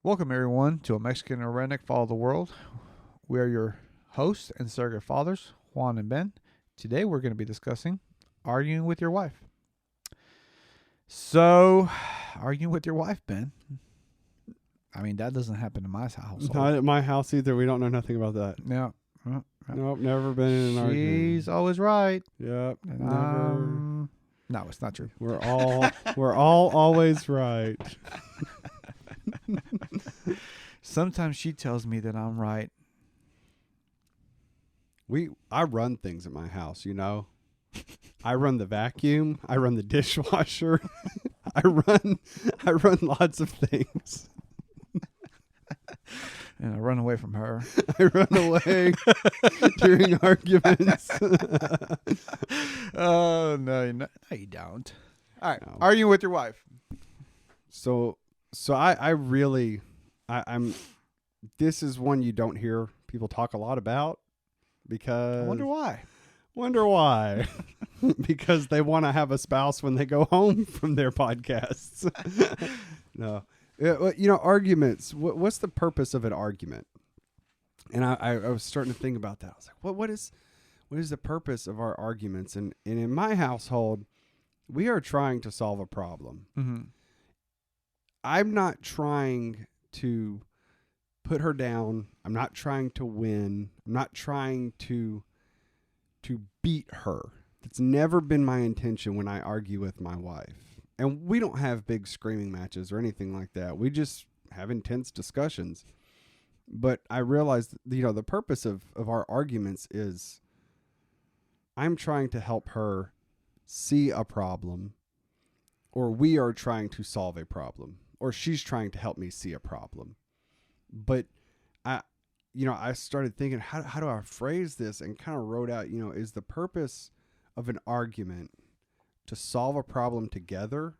Welcome, everyone, to A Mexican or Redneck Follow the World. We are your hosts and surrogate fathers, Juan and Ben. Today, we're going to be discussing arguing with your wife. So, arguing with your wife, Ben. I mean, that doesn't happen in my household. Not at my house either. We don't know nothing about that. No. Nope, never been in an argument. She's always right. Yep, And never. no, it's not true. We're all always right. Sometimes she tells me that I'm right. I run things at my house, you know. I run the vacuum. I run the dishwasher. I run lots of things. And I run away from her. I run away during arguments. Oh, no, you don't. All right. No. Arguing with your wife. So I'm this is one you don't hear people talk a lot about because I wonder why. because they want to have a spouse when they go home from their podcasts. No. Arguments. What's the purpose of an argument? And I was starting to think about that. I was like, what is the purpose of our arguments? And in my household, we are trying to solve a problem. Mm-hmm. I'm not trying to put her down. I'm not trying to win. I'm not trying to beat her. It's never been my intention when I argue with my wife. And we don't have big screaming matches or anything like that. We just have intense discussions. But I realized, the purpose of our arguments is I'm trying to help her see a problem, or we are trying to solve a problem, or she's trying to help me see a problem. But I started thinking, how do I phrase this, and kind of wrote out, is the purpose of an argument to solve a problem together,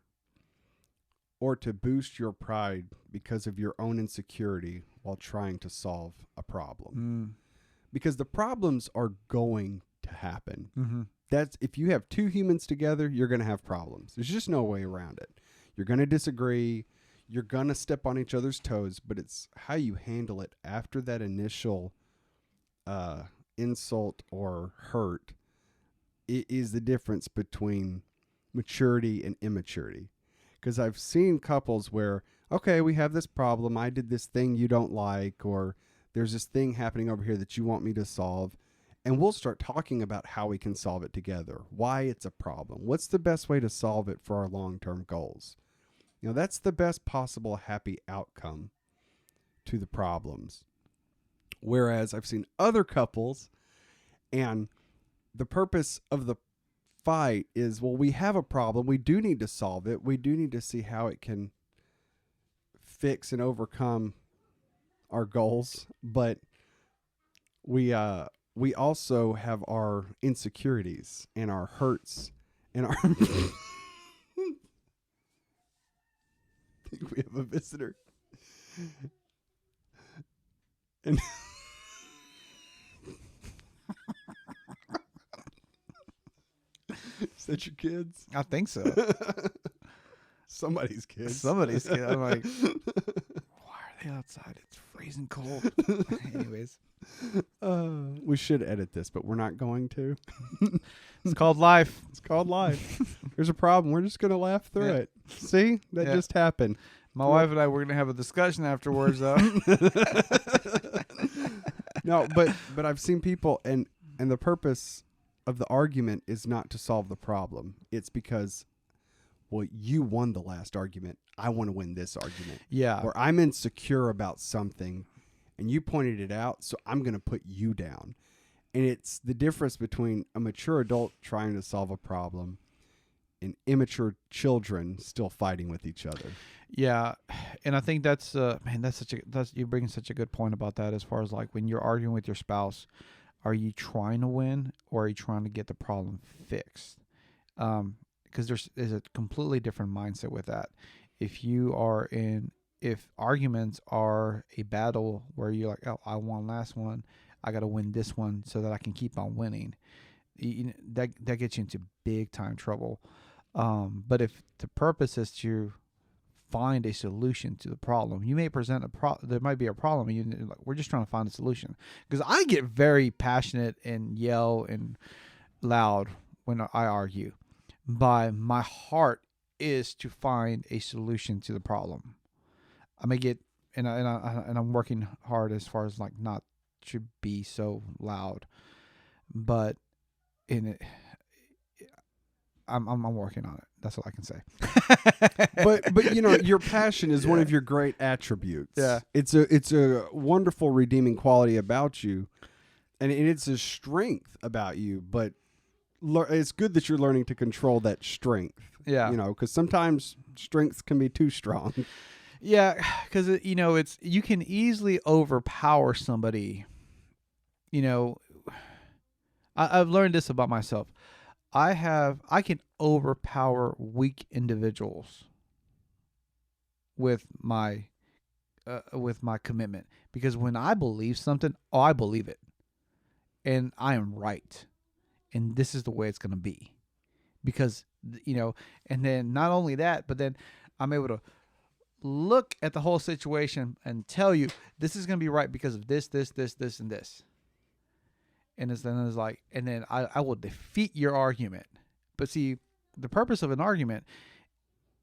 or to boost your pride because of your own insecurity while trying to solve a problem? Because the problems are going to happen. Mm-hmm. That's if you have two humans together, you're going to have problems. There's just no way around it. You're going to disagree. You're going to step on each other's toes, but it's how you handle it after that initial insult or hurt. It is the difference between maturity and immaturity. Because I've seen couples where, okay, we have this problem. I did this thing you don't like, or there's this thing happening over here that you want me to solve. And we'll start talking about how we can solve it together, why it's a problem, what's the best way to solve it for our long-term goals. That's the best possible happy outcome to the problems. Whereas I've seen other couples, and the purpose of the fight is, well, we have a problem. We do need to solve it. We do need to see how it can fix and overcome our goals. But we also have our insecurities and our hurts and our... I think we have a visitor. And is that your kids? I think so. Somebody's kids. Somebody's kid. I'm like, why are they outside? It's freezing cold. Anyways, we should edit this, but we're not going to. it's called life. It's called life. There's a problem. We're just going to laugh through it. See? That just happened. My wife and I were going to have a discussion afterwards, though. No, but I've seen people, and the purpose of the argument is not to solve the problem. It's because, well, you won the last argument. I want to win this argument. Yeah. Or I'm insecure about something, and you pointed it out, so I'm going to put you down. And it's the difference between a mature adult trying to solve a problem and immature children still fighting with each other. Yeah, and I think that's you bring such a good point about that, as far as like when you're arguing with your spouse, are you trying to win or are you trying to get the problem fixed? Because there's a completely different mindset with that. If arguments are a battle where you're like, oh, I won last one, I got to win this one so that I can keep on winning, that gets you into big time trouble. But if the purpose is to find a solution to the problem. You may present there might be a problem, and you like, we're just trying to find a solution. Because I get very passionate and yell and loud when I argue, but my heart is to find a solution to the problem. I may get and I'm working hard as far as like not to be so loud, but in it, I'm working on it. That's all I can say. But you know, your passion is one of your great attributes. Yeah. It's a wonderful redeeming quality about you, and it's a strength about you. But it's good that you're learning to control that strength. Yeah. You know, because sometimes strength can be too strong. Yeah, because you know you can easily overpower somebody. You know, I've learned this about myself. I can overpower weak individuals with my commitment, because when I believe something, I believe it, and I am right, and this is the way it's going to be, because you know, and then not only that, but then I'm able to look at the whole situation and tell you this is going to be right because of this, and this. And then I will defeat your argument. But see, the purpose of an argument,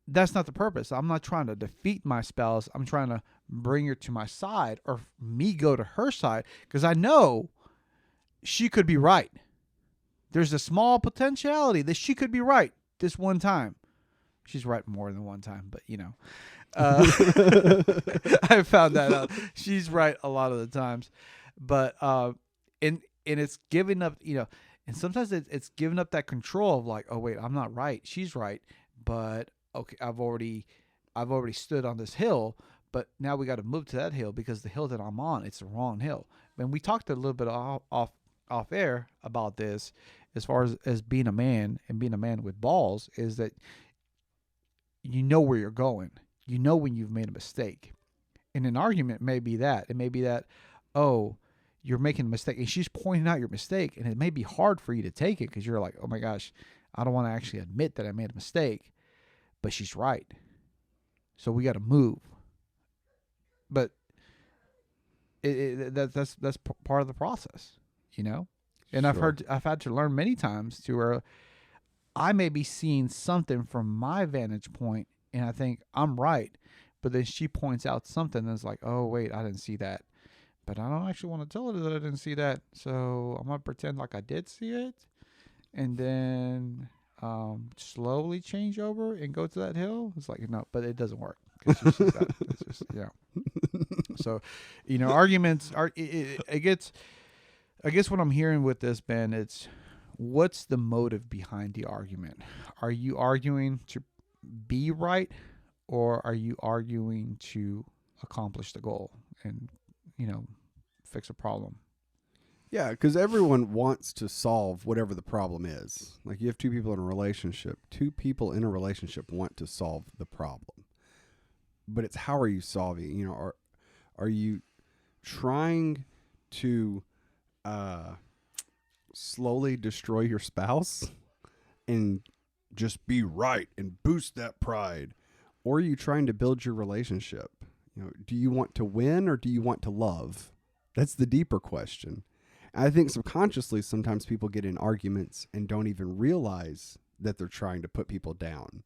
that's not the purpose. I'm not trying to defeat my spouse. I'm trying to bring her to my side, or me go to her side, because I know she could be right. There's a small potentiality that she could be right this one time. She's right more than one time, but you know. I found that out. She's right a lot of the times. But and it's giving up, you know, and sometimes it's giving up that control of like, oh wait, I'm not right, she's right, but okay, I've already stood on this hill, but now we got to move to that hill because the hill that I'm on, it's the wrong hill. And we talked a little bit off air about this, as far as being a man and being a man with balls, is that you know where you're going, you know when you've made a mistake. And an argument may be that it may be that, oh, you're making a mistake, and she's pointing out your mistake, and it may be hard for you to take it because you're like, oh my gosh, I don't want to actually admit that I made a mistake, but she's right, so we got to move. But that's part of the process, you know. And Sure. I've had to learn many times to where I may be seeing something from my vantage point, and I think I'm right, but then she points out something that's like, oh wait, I didn't see that. But I don't actually want to tell her that I didn't see that, so I'm going to pretend like I did see it, and then slowly change over and go to that hill. It's like, no, but it doesn't work. It's just, yeah. So, you know, arguments are, it gets, I guess what I'm hearing with this, Ben, it's what's the motive behind the argument? Are you arguing to be right, or are you arguing to accomplish the goal and, you know, fix a problem? Yeah, because everyone wants to solve whatever the problem is. Like, you have two people in a relationship. Two people in a relationship want to solve the problem. But it's, how are you solving? You know, are you trying to slowly destroy your spouse and just be right and boost that pride? Or are you trying to build your relationship? You know, do you want to win, or do you want to love? That's the deeper question. I think subconsciously sometimes people get in arguments and don't even realize that they're trying to put people down.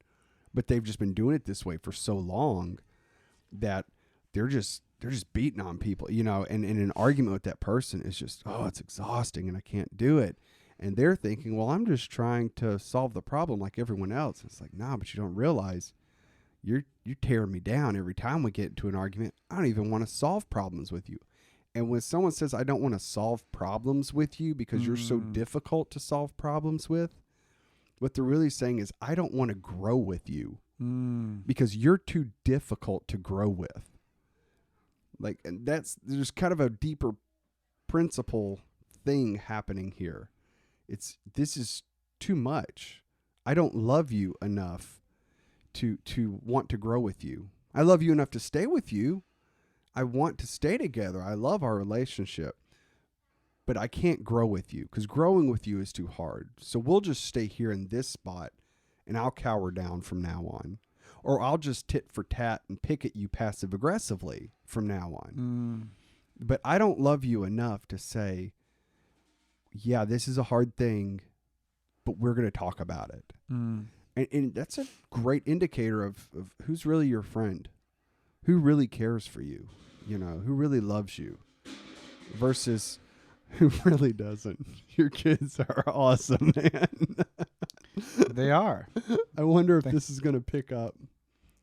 But they've just been doing it this way for so long that they're just beating on people, you know, and an argument with that person is just, oh, it's exhausting and I can't do it. And they're thinking, well, I'm just trying to solve the problem like everyone else. It's like, nah, but you don't realize you're tearing me down every time we get into an argument. I don't even want to solve problems with you. And when someone says, I don't want to solve problems with you because you're so difficult to solve problems with, what they're really saying is, I don't want to grow with you because you're too difficult to grow with. Like, and there's kind of a deeper principle thing happening here. This is too much. I don't love you enough to want to grow with you. I love you enough to stay with you. I want to stay together. I love our relationship, but I can't grow with you because growing with you is too hard. So we'll just stay here in this spot and I'll cower down from now on. or I'll just tit for tat and pick at you passive aggressively from now on. But I don't love you enough to say, yeah, this is a hard thing, but we're going to talk about it. And that's a great indicator of who's really your friend, who really cares for you, who really loves you versus who really doesn't. Your kids are awesome, man. They are. I wonder if this is going to pick up.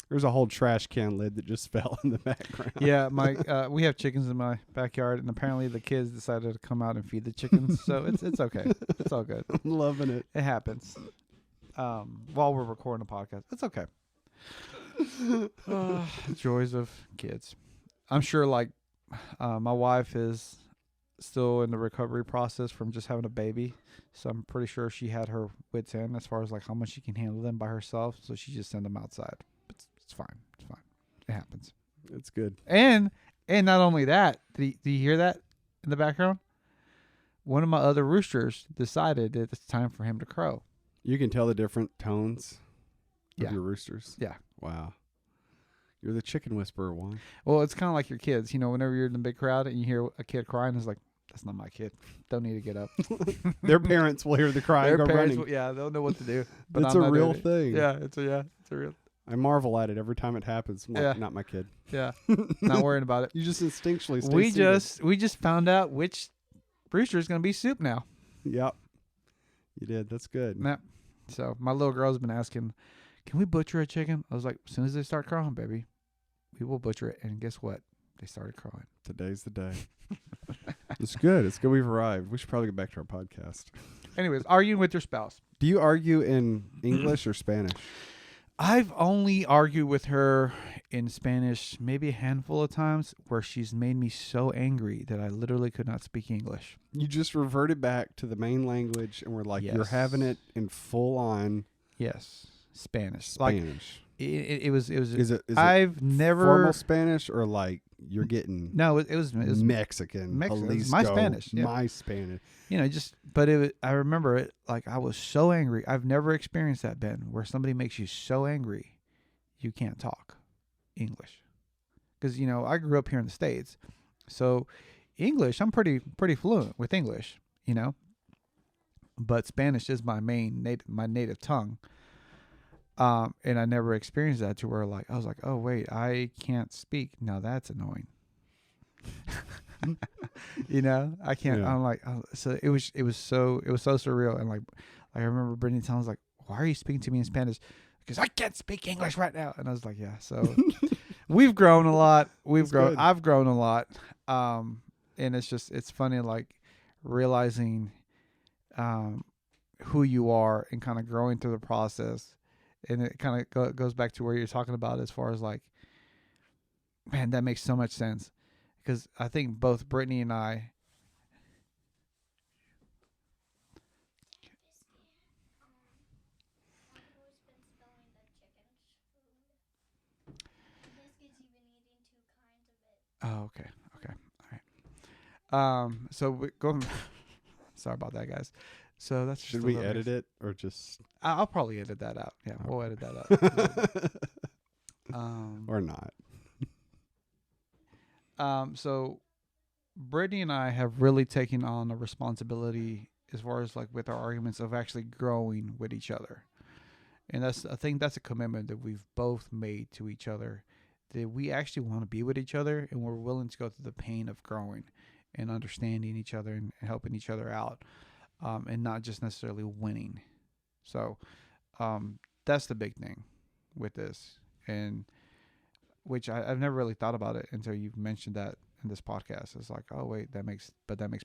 There's a whole trash can lid that just fell in the background. Yeah, we have chickens in my backyard, and apparently the kids decided to come out and feed the chickens. So it's okay. It's all good. I'm loving it. It happens. While we're recording a podcast, it's okay. Joys of kids. I'm sure, my wife is still in the recovery process from just having a baby, so I'm pretty sure she had her wits end as far as how much she can handle them by herself. So she just sent them outside. It's fine. It's fine. It happens. It's good. And not only that, do you hear that in the background? One of my other roosters decided that it's time for him to crow. You can tell the different tones of Yeah. your roosters. Yeah. Wow. You're the chicken whisperer, Juan. Well, it's kind of like your kids. Whenever you're in a big crowd and you hear a kid crying, it's like, that's not my kid. Don't need to get up. Their parents will hear the cry and Their go parents, running. they'll know what to do. But It's I'm a not real doing it. thing. Yeah, it's a real. I marvel at it every time it happens. I'm like, Yeah. not my kid. Yeah, not worrying about it. You just instinctually stay We seated. just found out which rooster is going to be Soup now. Yep. You did. That's good. Nah. So my little girl's been asking, can we butcher a chicken? I was like, as soon as they start crowing, baby, we will butcher it. And guess what? They started crowing. Today's the day. It's good. It's good we've arrived. We should probably get back to our podcast. Anyways, arguing with your spouse. Do you argue in English or Spanish? I've only argued with her in Spanish maybe a handful of times where she's made me so angry that I literally could not speak English. You just reverted back to the main language and we're like, you're Yes. having it in full on Yes, Spanish. Spanish. It was. Is it I've never formal Spanish or like you're getting No, it was Mexican, Mexican. It was Jalisco, my Spanish, yeah. my Spanish. but I remember it I was so angry. I've never experienced that, Ben, where somebody makes you so angry you can't talk English. Because I grew up here in the States, so English I'm pretty fluent with English, but Spanish is my native tongue. And I never experienced that to where I was like, oh wait, I can't speak. Now that's annoying. I can't. Yeah. I'm like, so it was so surreal. And I remember Brittany telling us why are you speaking to me in Spanish? Because I can't speak English right now. And I was like, yeah. So we've grown a lot. Good. I've grown a lot. And it's funny, realizing, who you are and kind of growing through the process. And it kind of goes back to where you're talking about as far as man, that makes so much sense. Because I think both Brittany and I. Oh, okay. All right. So we going. Sorry about that, guys. So that's just Should we edit it or just I'll probably edit that out. Yeah, we'll edit that out. or not? So Brittany and I have really taken on a responsibility as far as with our arguments of actually growing with each other. And I think that's a commitment that we've both made to each other, that we actually want to be with each other and we're willing to go through the pain of growing and understanding each other and helping each other out, and not just necessarily winning. So that's the big thing with this, and which I've never really thought about it until you've mentioned that in this podcast. It's like, oh wait, that makes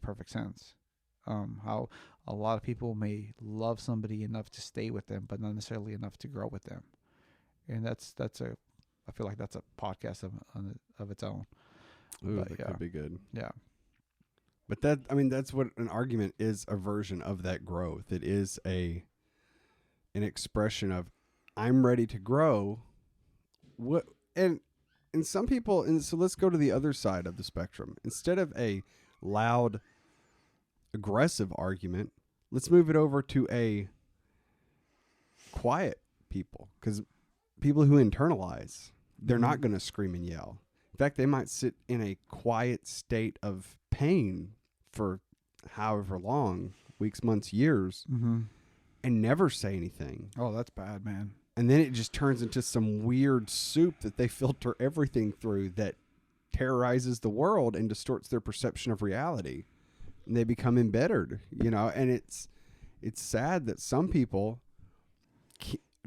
perfect sense. How a lot of people may love somebody enough to stay with them, but not necessarily enough to grow with them, and I feel like that's a podcast of its own. Ooh, But, that yeah. could be good. Yeah. But that's what an argument is, a version of that growth. It is an expression of, I'm ready to grow. And some people, and so let's go to the other side of the spectrum. Instead of a loud, aggressive argument, let's move it over to a quiet people. Because people who internalize. They're Mhm. not going to scream and yell. In fact, they might sit in a quiet state of pain for however long, weeks, months, years, Mm-hmm. and never say anything. Oh, that's bad, man. And then it just turns into some weird soup that they filter everything through that terrorizes the world and distorts their perception of reality. And they become embittered, and it's sad that some people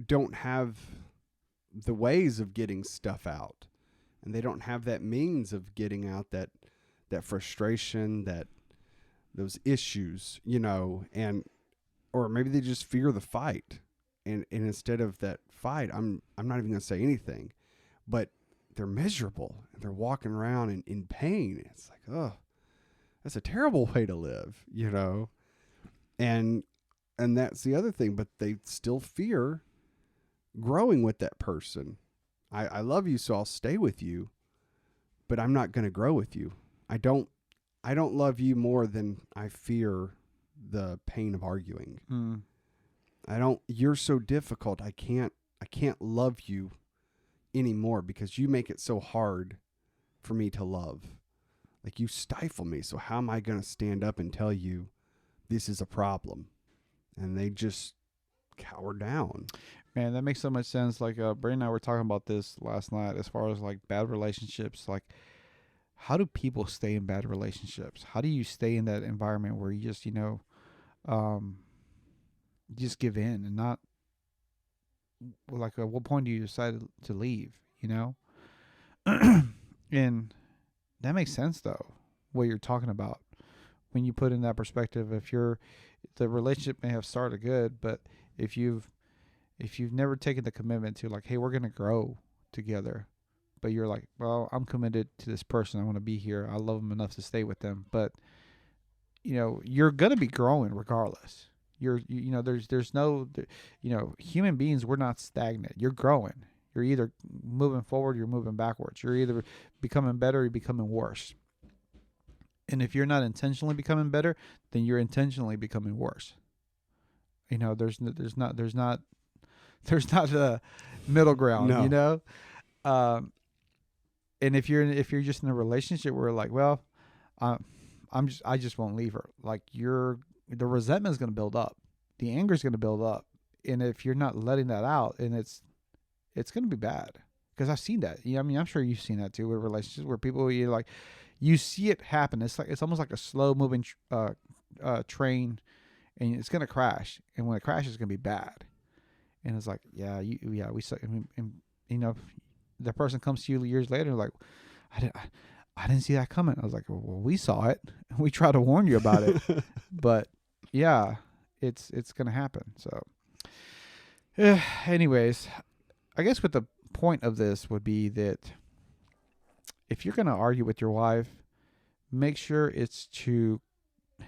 don't have the ways of getting stuff out, and they don't have that means of getting out that frustration, those issues, and or maybe they just fear the fight, and instead of that fight, I'm not even going to say anything, but they're miserable and they're walking around in pain. It's like, oh, that's a terrible way to live, and that's the other thing, but they still fear growing with that person. I love you, so I'll stay with you, but I'm not going to grow with you. I don't love you more than I fear the pain of arguing. You're so difficult. I can't love you anymore because you make it so hard for me to love. Like, you stifle me. So how am I going to stand up and tell you this is a problem? And they just cower down. Man, that makes so much sense. Like, Brandon and I were talking about this last night as far as like bad relationships. Like, how do people stay in bad relationships? How do you stay in that environment where you just, just give in and not, like, at what point do you decide to leave, And that makes sense, though, what you're talking about. When you put in that perspective, the relationship may have started good, but if you've never taken the commitment to, like, hey, we're going to grow together, but you're like, well, I'm committed to this person. I want to be here. I love them enough to stay with them. But, you're going to be growing regardless. There's no, human beings, we're not stagnant. You're growing. You're either moving forward, you're moving backwards. You're either becoming better or you're becoming worse. And if you're not intentionally becoming better, then you're intentionally becoming worse. There's not a middle ground, No. And if you're just in a relationship where, like, well, I just won't leave her. Like, the resentment is going to build up, the anger is going to build up, and if you're not letting that out, and it's going to be bad. Because I've seen that. I'm sure you've seen that too with relationships where people, you see it happen. It's almost like a slow moving train, and it's going to crash. And when it crashes, it's going to be bad. And it's like, we saw. The person comes to you years later, like, I didn't see that coming. I was like, well, we saw it. We tried to warn you about it, but yeah, it's going to happen. So, anyways, I guess what the point of this would be that if you're going to argue with your wife, make sure it's to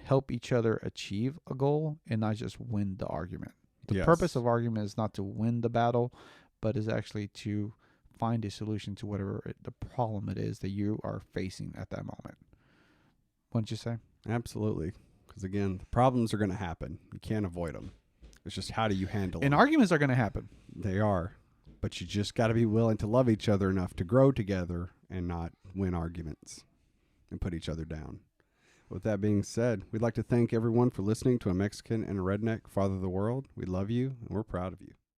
help each other achieve a goal and not just win the argument. The purpose of argument is not to win the battle, but is actually to find a solution to whatever the problem it is that you are facing at that moment. Wouldn't you say? Absolutely. Because, again, the problems are going to happen. You can't avoid them. It's just, how do you handle them? And arguments are going to happen. They are. But you just got to be willing to love each other enough to grow together and not win arguments and put each other down. With that being said, we'd like to thank everyone for listening to A Mexican and a Redneck Father of the World. We love you, and we're proud of you.